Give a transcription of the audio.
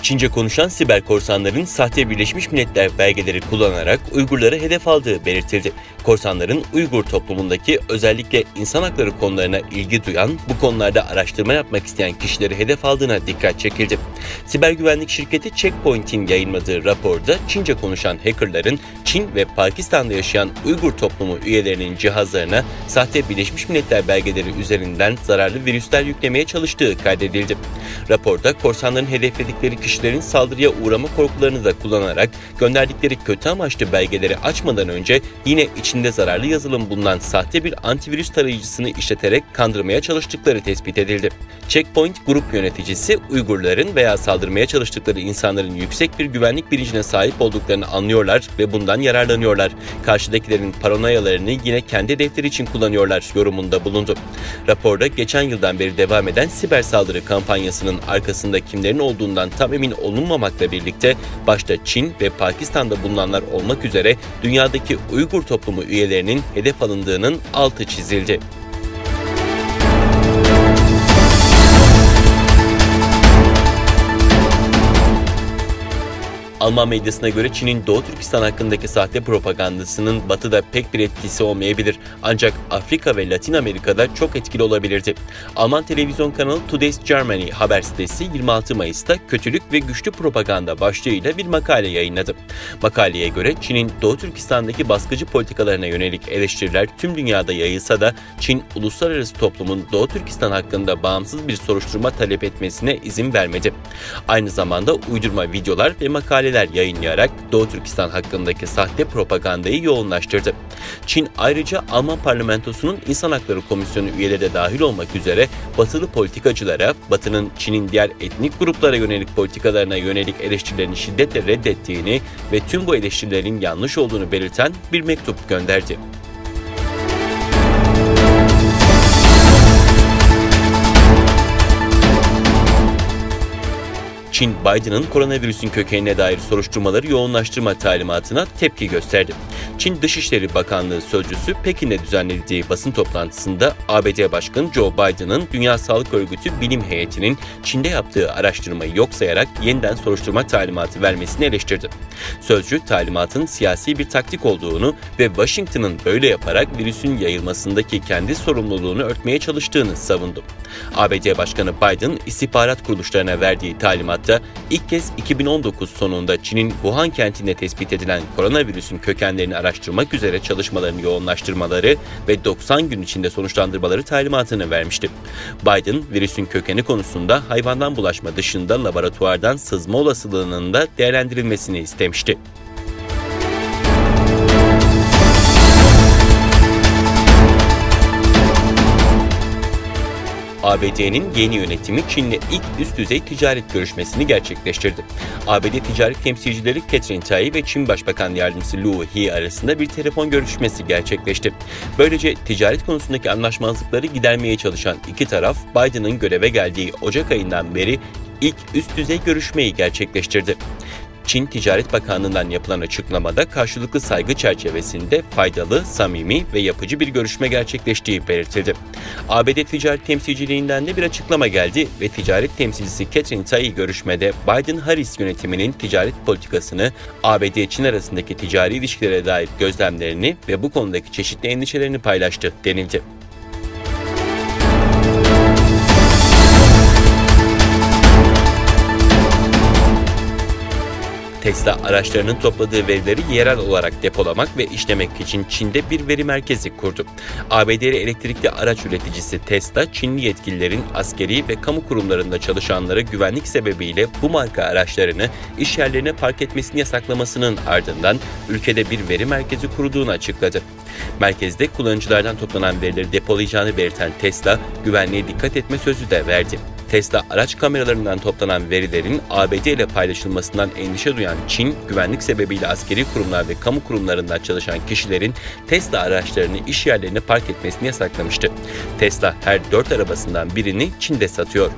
Çince konuşan siber korsanların sahte Birleşmiş Milletler belgeleri kullanarak Uygurları hedef aldığı belirtildi. Korsanların Uygur toplumundaki özellikle insan hakları konularına ilgi duyan, bu konularda araştırma yapmak isteyen kişileri hedef aldığına dikkat çekildi. Siber güvenlik şirketi Checkpoint'in yayınladığı raporda Çince konuşan hackerların Çin ve Pakistan'da yaşayan Uygur toplumu üyelerinin cihazlarına sahte Birleşmiş Milletler belgeleri üzerinden zararlı virüsler yüklemeye çalıştığı kaydedildi. Raporda korsanların hedefledikleri kişilerin saldırıya uğrama korkularını da kullanarak gönderdikleri kötü amaçlı belgeleri açmadan önce yine içinde zararlı yazılım bulunan sahte bir antivirüs tarayıcısını işleterek kandırmaya çalıştıkları tespit edildi. Checkpoint grup yöneticisi Uygurların veya saldırmaya çalıştıkları insanların yüksek bir güvenlik bilincine sahip olduklarını anlıyorlar ve bundan yararlanıyorlar. Karşıdakilerin paranoyalarını yine kendi hedefleri için kullanıyorlar yorumunda bulundu. Raporda geçen yıldan beri devam eden siber saldırı kampanyasının arkasında kimlerin olduğundan tam emin olunmamakla birlikte başta Çin ve Pakistan'da bulunanlar olmak üzere dünyadaki Uygur toplumu üyelerinin hedef alındığının altı çizildi. Alman medyasına göre Çin'in Doğu Türkistan hakkındaki sahte propagandasının Batı'da pek bir etkisi olmayabilir. Ancak Afrika ve Latin Amerika'da çok etkili olabilirdi. Alman televizyon kanalı Today's Germany haber sitesi 26 Mayıs'ta kötülük ve güçlü propaganda başlığıyla bir makale yayınladı. Makaleye göre Çin'in Doğu Türkistan'daki baskıcı politikalarına yönelik eleştiriler tüm dünyada yayılsa da Çin, uluslararası toplumun Doğu Türkistan hakkında bağımsız bir soruşturma talep etmesine izin vermedi. Aynı zamanda uydurma videolar ve makaleler yayınlayarak Doğu Türkistan hakkındaki sahte propagandayı yoğunlaştırdı. Çin ayrıca Alman parlamentosunun İnsan Hakları Komisyonu üyeleri de dahil olmak üzere batılı politikacılara, Batı'nın Çin'in diğer etnik gruplara yönelik politikalarına yönelik eleştirilerini şiddetle reddettiğini ve tüm bu eleştirilerin yanlış olduğunu belirten bir mektup gönderdi. Çin, Biden'ın koronavirüsün kökenine dair soruşturmaları yoğunlaştırma talimatına tepki gösterdi. Çin Dışişleri Bakanlığı sözcüsü Pekin'de düzenlediği basın toplantısında ABD Başkanı Joe Biden'ın Dünya Sağlık Örgütü bilim heyetinin Çin'de yaptığı araştırmayı yok sayarak yeniden soruşturma talimatı vermesini eleştirdi. Sözcü, talimatın siyasi bir taktik olduğunu ve Washington'ın böyle yaparak virüsün yayılmasındaki kendi sorumluluğunu örtmeye çalıştığını savundu. ABD Başkanı Biden, istihbarat kuruluşlarına verdiği talimatta ilk kez 2019 sonunda Çin'in Wuhan kentinde tespit edilen koronavirüsün kökenlerini araştırmak üzere çalışmalarını yoğunlaştırmaları ve 90 gün içinde sonuçlandırmaları talimatını vermişti. Biden, virüsün kökeni konusunda hayvandan bulaşma dışında laboratuvardan sızma olasılığının da değerlendirilmesini istemişti. ABD'nin yeni yönetimi Çin'le ilk üst düzey ticaret görüşmesini gerçekleştirdi. ABD ticaret temsilcileri Catherine Tai ve Çin Başbakan Yardımcısı Liu He arasında bir telefon görüşmesi gerçekleşti. Böylece ticaret konusundaki anlaşmazlıkları gidermeye çalışan iki taraf, Biden'ın göreve geldiği Ocak ayından beri ilk üst düzey görüşmeyi gerçekleştirdi. Çin Ticaret Bakanlığı'ndan yapılan açıklamada karşılıklı saygı çerçevesinde faydalı, samimi ve yapıcı bir görüşme gerçekleştiği belirtildi. ABD Ticaret Temsilciliğinden de bir açıklama geldi ve ticaret temsilcisi Catherine Tai görüşmede Biden-Harris yönetiminin ticaret politikasını, ABD-Çin arasındaki ticari ilişkilere dair gözlemlerini ve bu konudaki çeşitli endişelerini paylaştı denildi. Tesla araçlarının topladığı verileri yerel olarak depolamak ve işlemek için Çin'de bir veri merkezi kurdu. ABD'li elektrikli araç üreticisi Tesla, Çinli yetkililerin askeri ve kamu kurumlarında çalışanlara güvenlik sebebiyle bu marka araçlarını iş yerlerine park etmesini yasaklamasının ardından ülkede bir veri merkezi kurduğunu açıkladı. Merkezde kullanıcılardan toplanan verileri depolayacağını belirten Tesla, güvenliğe dikkat etme sözü de verdi. Tesla araç kameralarından toplanan verilerin ABD ile paylaşılmasından endişe duyan Çin, güvenlik sebebiyle askeri kurumlar ve kamu kurumlarında çalışan kişilerin Tesla araçlarını iş yerlerine park etmesini yasaklamıştı. Tesla her 4 arabasından birini Çin'de satıyor.